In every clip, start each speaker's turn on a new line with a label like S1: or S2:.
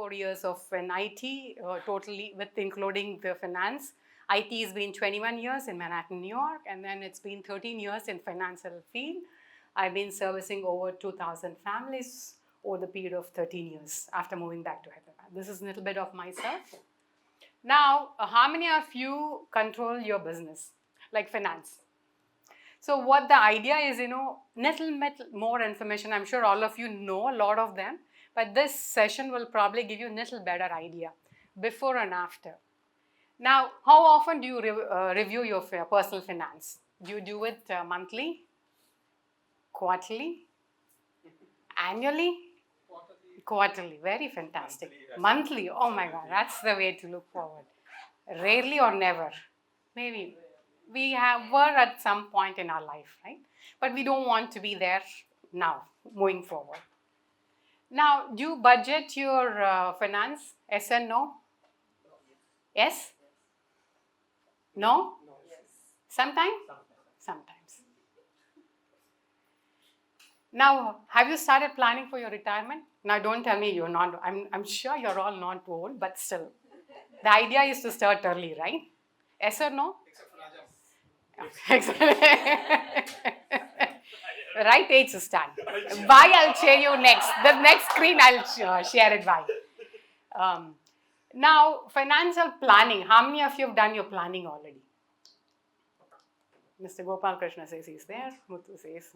S1: 24 years of an IT, totally with including the finance. IT has been 21 years in Manhattan, New York, and then it's been 13 years in financial field. I've been servicing over 2,000 families over the period of 13 years after moving back to Hyderabad. This is a little bit of myself. Now, how many of you control your business, like finance? So what the idea is, little bit more information. I'm sure all of you know a lot of them, but this session will probably give you a little better idea before and after. Now, how often do you review your personal finance? Do you do it monthly, quarterly, annually? Quarterly, very fantastic. Monthly, oh my God, that's the way to look forward. Rarely or never. Maybe were at some point in our life, right? But we don't want to be there now, moving forward. Now, do you budget your finance? Yes and no? Yes? No? Sometimes? Sometimes. Now, have you started planning for your retirement? Now, don't tell me you're not. I'm sure you're all not old, but still. The idea is to start early, right? Yes or no? Right age to start. Why? I'll share you next. The next screen I'll share it why. Now, financial planning. How many of you have done your planning already? Mr. Gopal Krishna says he's there. Muthu says,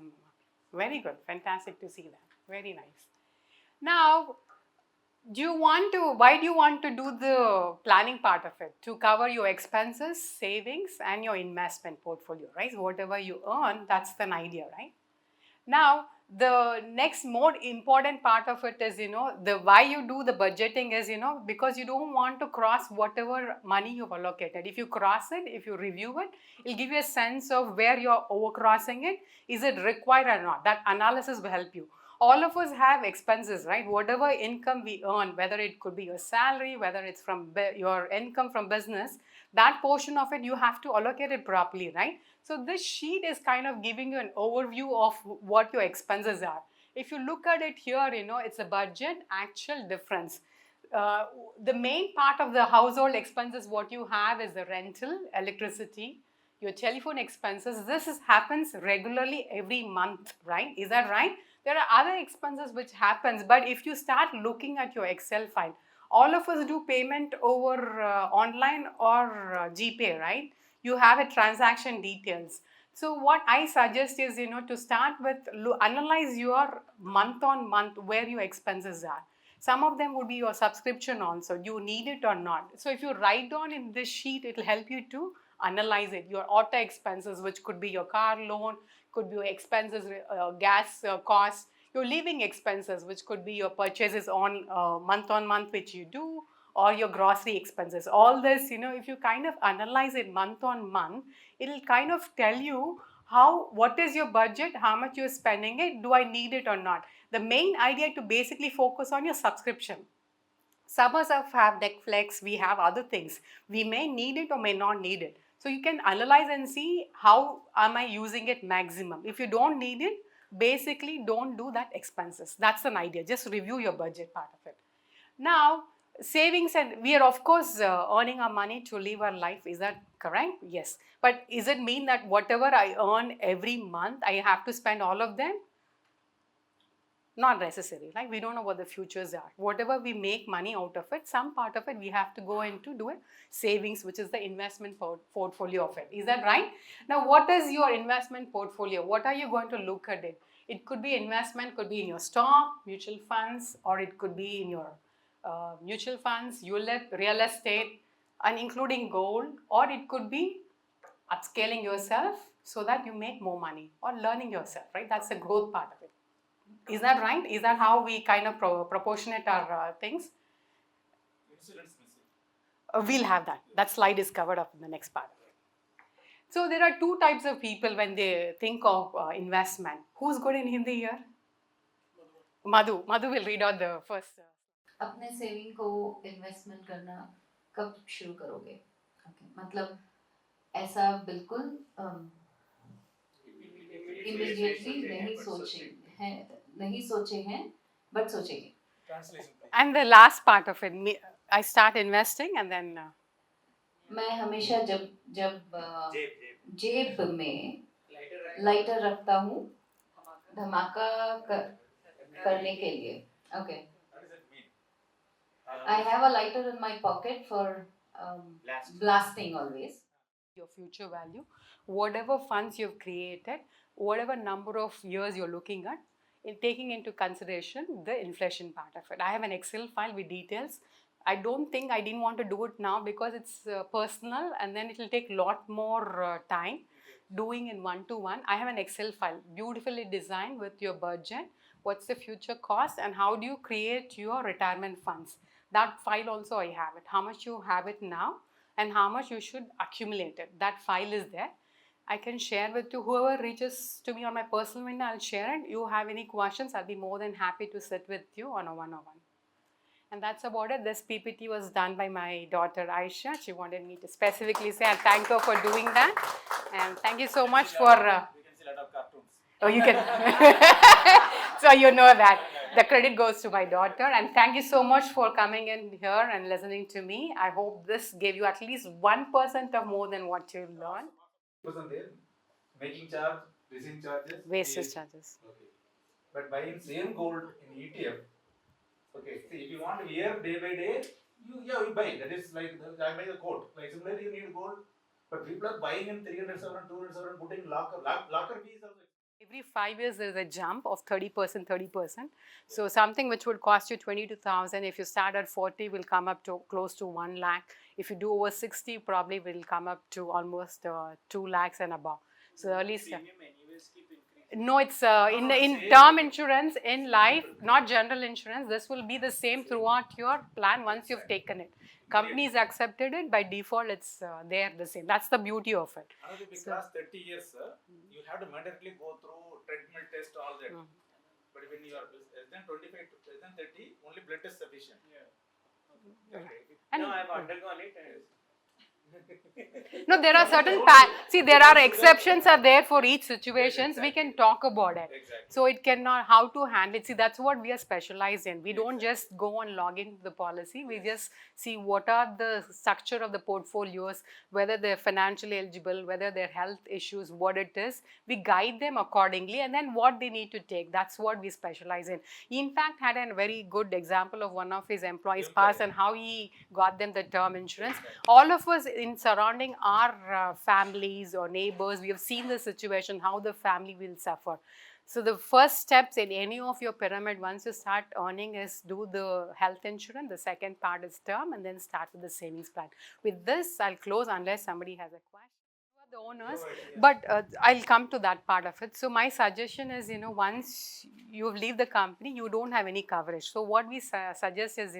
S1: very good. Fantastic to see that. Very nice. Now, why do you want to do the planning part of it? To cover your expenses, savings, and your investment portfolio, right? So whatever you earn, that's the idea, right? Now, the next more important part of it is, the why you do the budgeting is, because you don't want to cross whatever money you've allocated. If you cross it, if you review it, it'll give you a sense of where you're overcrossing it. Is it required or not? That analysis will help you. All of us have expenses, right? Whatever income we earn, whether it could be your salary, whether it's from your income from business, that portion of it, you have to allocate it properly, right? So this sheet is kind of giving you an overview of what your expenses are. If you look at it here, it's a budget, actual difference. The main part of the household expenses, what you have is the rental, electricity, your telephone expenses. This happens regularly every month, right? Is that right? There are other expenses which happens, but if you start looking at your Excel file, all of us do payment over online or GPay, right? You have a transaction details. So what I suggest is, to start with, analyze your month on month where your expenses are. Some of them would be your subscription also. Do you need it or not? So if you write down in this sheet, it will help you to analyze it. Your auto expenses, which could be your car loan, could be your expenses, gas costs, your living expenses, which could be your purchases on month, which you do, or your grocery expenses. All this, if you kind of analyze it month on month, it'll kind of tell you what is your budget, how much you're spending it, do I need it or not. The main idea to basically focus on your subscription. Some of us have Netflix, we have other things. We may need it or may not need it. So you can analyze and see how am I using it maximum. If you don't need it, basically don't do that expenses. That's an idea. Just review your budget part of it. Now, savings, and we are of course earning our money to live our life. Is that correct? Yes. But is it mean that whatever I earn every month, I have to spend all of them? Not necessary, right? We don't know what the futures are. Whatever we make money out of it, some part of it we have to go into do it savings, which is the investment portfolio of it. Is that right? Now, what is your investment portfolio? What are you going to look at it? It could be investment, could be in your stock, mutual funds, or it could be in your mutual funds, ULIP, real estate, and including gold, or it could be upscaling yourself so that you make more money, or learning yourself, right? That's the growth part of it. Is that right? Is that how we kind of proportionate our things? We'll have that. That slide is covered up in the next part. So there are two types of people when they think of investment. Who's good in Hindi here? Madhu. Madhu will read out the first.
S2: अपने saving को investment करना कब शुरू करोगे? मतलब ऐसा बिल्कुल immediately नहीं सोचे हैं बट सोचेंगे.
S1: And the last part of it, I start investing and then.
S2: मैं हमेशा जब जब जेब में लाइटर रखता हूँ धमाका करने के लिए. Okay. I have a lighter in my pocket for blasting always.
S1: Your future value, whatever funds you've created, whatever number of years you're looking at, in taking into consideration the inflation part of it. I have an Excel file with details. I don't think I didn't want to do it now because it's personal and then it will take a lot more time doing in one to one. I have an Excel file beautifully designed with your budget, what's the future cost, and how do you create your retirement funds. That file also I have it. How much you have it now and how much you should accumulate it. That file is there. I can share with you. Whoever reaches to me on my personal window, I'll share it. You have any questions, I'll be more than happy to sit with you on a one-on-one. And that's about it. This PPT was done by my daughter Aisha. She wanted me to specifically say I thank her for doing that. And thank you so much for.
S3: We can see a lot of cartoons.
S1: Oh, you can. So you know that. The credit goes to my daughter. And thank you so much for coming in here and listening to me. I hope this gave you at least 1% of more than what you learned.
S3: Wasn't there? Making charge, receiving charges.
S1: Wastage charges.
S3: Okay. But buying same gold in ETF. Okay. See, if you want year day by day, you buy. That is like I buy the gold. Like similarly, you need gold. But people are buying in 300,000, 200,000, putting locker. Locker fees also.
S1: Every 5 years, there is a jump of 30%, 30%. So something which would cost you 22,000, if you start at 40, will come up to close to 1 lakh. If you do over 60, probably will come up to almost 2 lakhs and above. So early step. No, it's in term insurance, in life, not general insurance. This will be the same throughout your plan once you've taken it. Companies accepted it, by default it's there the same. That's the beauty of it.
S3: Because 30 years, you have to mandatorily go through treadmill test, all that. But when you are less than 25, less than 30, only blood is sufficient. Yeah. Okay.
S1: And
S4: no, I've undergone it.
S1: No, there are certain see, there are exceptions are there for each situations.
S3: Exactly.
S1: We can talk about it.
S3: Exactly.
S1: So it cannot how to handle it. See, that's what we are specialized in. We don't just go and log into the policy. We just see what are the structure of the portfolios, whether they're financially eligible, whether their health issues, what it is. We guide them accordingly, and then what they need to take. That's what we specialize in. He in fact had a very good example of one of his employees passed and how he got them the term insurance. All of us in surrounding our families or neighbors, we have seen the situation, how the family will suffer. So the first steps in any of your pyramid, once you start earning, is do the health insurance. The second part is term, and then start with the savings plan. With this, I'll close unless somebody has a question. You are the owners, but I'll come to that part of it. So my suggestion is, once you leave the company, you don't have any coverage. So what we suggest is,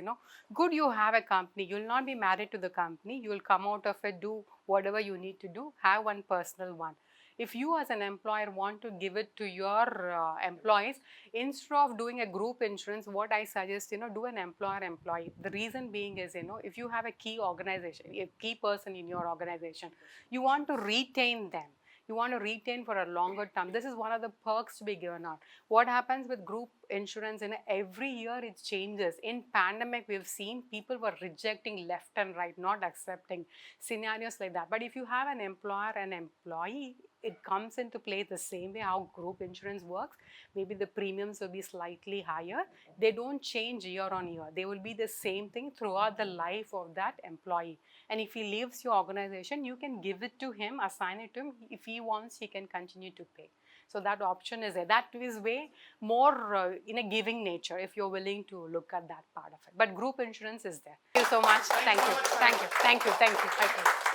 S1: good you have a company. You'll not be married to the company. You will come out of it, do whatever you need to do, have one personal one. If you as an employer want to give it to your employees, instead of doing a group insurance, what I suggest, do an employer-employee. The reason being is, if you have a key organization, a key person in your organization, you want to retain them. You want to retain for a longer term. This is one of the perks to be given out. What happens with group insurance, every year it changes. In pandemic, we've seen people were rejecting left and right, not accepting scenarios like that. But if you have an employer and employee, it comes into play the same way how group insurance works. Maybe the premiums will be slightly higher. They don't change year on year. They will be the same thing throughout the life of that employee. And if he leaves your organization, you can give it to him, assign it to him. If he wants, he can continue to pay. So that option is there. That is way more in a giving nature if you're willing to look at that part of it. But group insurance is there. Thank you so much. Thank you. Thank you. Thank you. Thank you.